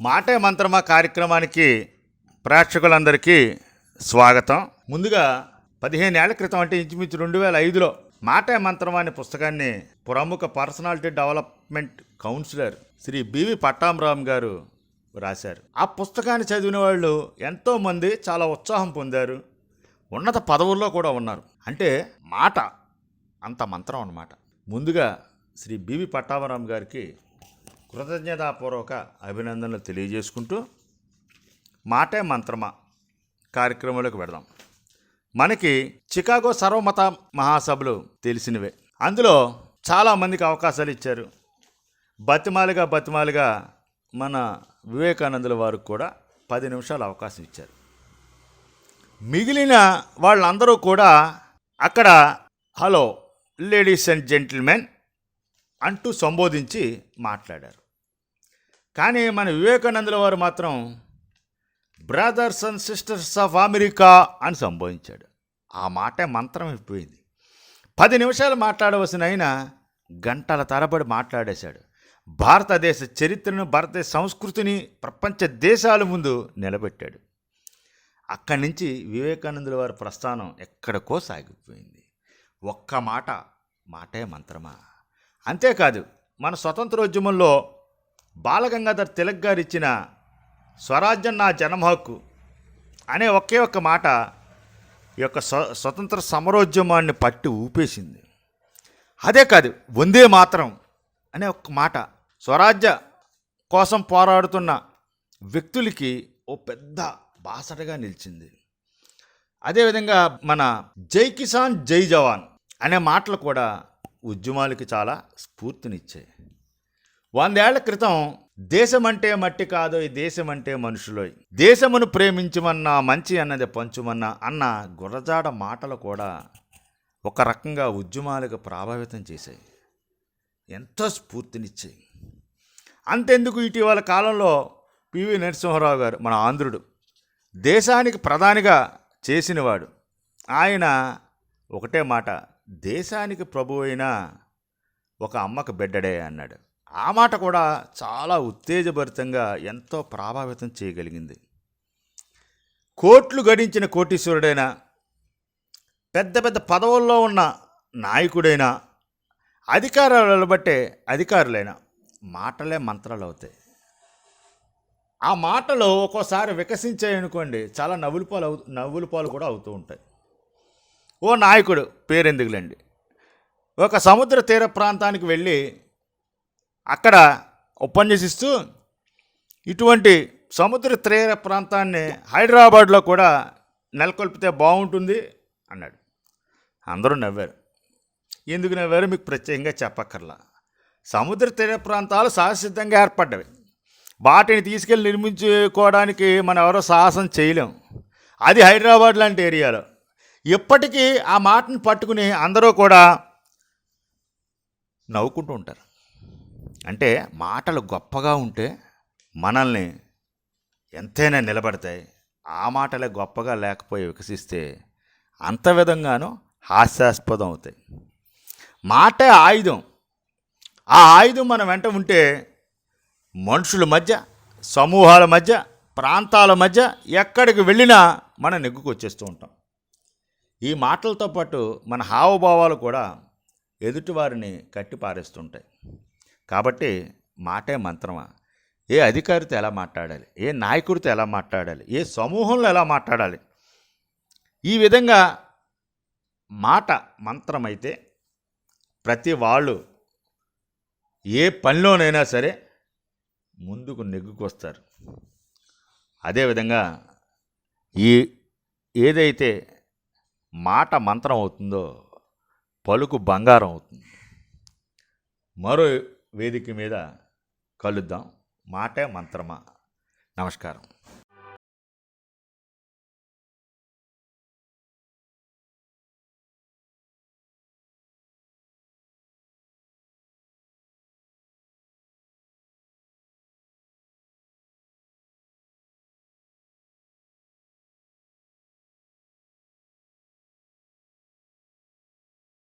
మాటే మంత్రమా కార్యక్రమానికి ప్రేక్షకులందరికీ స్వాగతం. ముందుగా 15 ఏళ్ల క్రితం అంటే ఇంచుమించు 2005లో మాటే మంత్రమా అనే పుస్తకాన్ని ప్రముఖ personality development counsellor Shri B V Pattabhiram గారు రాశారు. ఆ పుస్తకాన్ని చదివిన వాళ్ళు ఎంతోమంది చాలా ఉత్సాహం పొందారు, ఉన్నత పదవుల్లో కూడా ఉన్నారు. అంటే మాట అంత మంత్రం అన్నమాట. ముందుగా శ్రీ బివి పట్టాభిరామ్ గారికి కృతజ్ఞతాపూర్వక అభినందనలు తెలియజేసుకుంటూ మాటే మంత్రమా కార్యక్రమంలోకి వెళదాం. మనకి చికాగో సర్వమత మహాసభలు తెలిసినవే. అందులో చాలామందికి అవకాశాలు ఇచ్చారు. బతిమాలుగా మన వివేకానందుల వారికి కూడా 10 నిమిషాలు అవకాశం ఇచ్చారు. మిగిలిన వాళ్ళందరూ కూడా అక్కడ హలో లేడీస్ అండ్ జెంటిల్మెన్ అంటూ సంబోధించి మాట్లాడారు. కానీ మన వివేకానందుల వారు మాత్రం brothers and sisters of America అని సంబోధించాడు. ఆ మాటే మంత్రం అయిపోయింది. 10 నిమిషాలు మాట్లాడవలసిన ఆయన గంటల తరబడి మాట్లాడేశాడు. భారతదేశ చరిత్రను, భారతదేశ సంస్కృతిని ప్రపంచ దేశాల ముందు నిలబెట్టాడు. అక్కడి నుంచి వివేకానందుల వారి ప్రస్థానం ఎక్కడికో సాగిపోయింది. ఒక్క మాటే మంత్రమా. అంతేకాదు, మన స్వతంత్రోద్యమంలో బాలగంగాధర్ తిలక్ గారు ఇచ్చిన స్వరాజ్యం నా జన్మ హక్కు అనే ఒకే ఒక్క మాట ఈ యొక్క స్వతంత్ర సమరోద్యమాన్ని పట్టి ఊపేసింది. అదే కాదు, వందే మాతరం అనే ఒక్క మాట స్వరాజ్య కోసం పోరాడుతున్న వ్యక్తులకి ఓ పెద్ద బాసటగా నిలిచింది. అదేవిధంగా మన జై కిసాన్ జై జవాన్ అనే మాటలు కూడా ఉద్యమాలకి చాలా స్ఫూర్తినిచ్చాయి. 100 ఏళ్ల క్రితం దేశం అంటే మట్టి కాదు, ఈ దేశం అంటే మనుషులోయ్, దేశమును ప్రేమించమన్నా మంచి అన్నది పంచుమన్నా అన్న గురజాడ మాటలు కూడా ఒక రకంగా ఉద్యమాలకు ప్రభావితం చేశాయి, ఎంతో స్ఫూర్తినిచ్చాయి. అంతెందుకు, ఇటీవల కాలంలో పివి నరసింహారావు గారు, మన ఆంధ్రుడు, దేశానికి ప్రధానిగా చేసినవాడు, ఆయన ఒకటే మాట, దేశానికి ప్రభు అయిన ఒక అమ్మకు బిడ్డడే అన్నాడు. ఆ మాట కూడా చాలా ఉత్తేజభరితంగా ఎంతో ప్రభావితం చేయగలిగింది. కోట్లు గడించిన కోటీశ్వరుడైనా, పెద్ద పెద్ద పదవుల్లో ఉన్న నాయకుడైనా, అధికారాలు బట్టే అధికారులైనా మాటలే మంత్రాలు అవుతాయి. ఆ మాటలు ఒక్కోసారి వికసించాయనుకోండి, చాలా నవ్వుల పాలు కూడా అవుతూ ఉంటాయి. ఓ నాయకుడు పేరెందుకులేండి, ఒక సముద్ర తీర ప్రాంతానికి వెళ్ళి అక్కడ ఉపన్యసిస్తూ ఇటువంటి సముద్ర తీర ప్రాంతాన్ని హైదరాబాద్లో కూడా నెలకొల్పితే బాగుంటుంది అన్నాడు. అందరూ నవ్వారు. ఎందుకు నవ్వారు మీకు ప్రత్యేకంగా చెప్పక్కర్లా. సముద్ర తీర ప్రాంతాలు సహజసిద్ధంగా ఏర్పడ్డవి. వాటిని తీసుకెళ్ళి నిర్మించుకోవడానికి మనం ఎవరో సాహసం చేయలేం. అది హైదరాబాద్ లాంటి ఏరియాలో. ఇప్పటికీ ఆ మాటను పట్టుకుని అందరూ కూడా నవ్వుకుంటూ ఉంటారు. అంటే మాటలు గొప్పగా ఉంటే మనల్ని ఎంతైనా నిలబడతాయి. ఆ మాటలే గొప్పగా లేకపోయి వికసిస్తే అంత విధంగానూ హాస్యాస్పదం అవుతాయి. మాటే ఆయుధం. ఆ ఆయుధం మన వెంట ఉంటే మనుషుల మధ్య, సమూహాల మధ్య, ప్రాంతాల మధ్య ఎక్కడికి వెళ్ళినా మనం నెగ్గుకు వచ్చేస్తూ ఉంటాం. ఈ మాటలతో పాటు మన హావభావాలు కూడా ఎదుటివారిని కట్టిపారేస్తుంటాయి. కాబట్టి మాటే మంత్రమా. ఏ అధికారితో ఎలా మాట్లాడాలి, ఏ నాయకుడితో ఎలా మాట్లాడాలి, ఏ సమూహంలో ఎలా మాట్లాడాలి, ఈ విధంగా మాట మంత్రమైతే ప్రతి వాళ్ళు ఏ పనిలోనైనా సరే ముందుకు నెగ్గుకొస్తారు. అదేవిధంగా ఏదైతే మాట మంత్రం అవుతుందో పలుకు బంగారం అవుతుంది. మరో వేదిక మీద కలుద్దాం. మాటే మంత్రమా. నమస్కారం.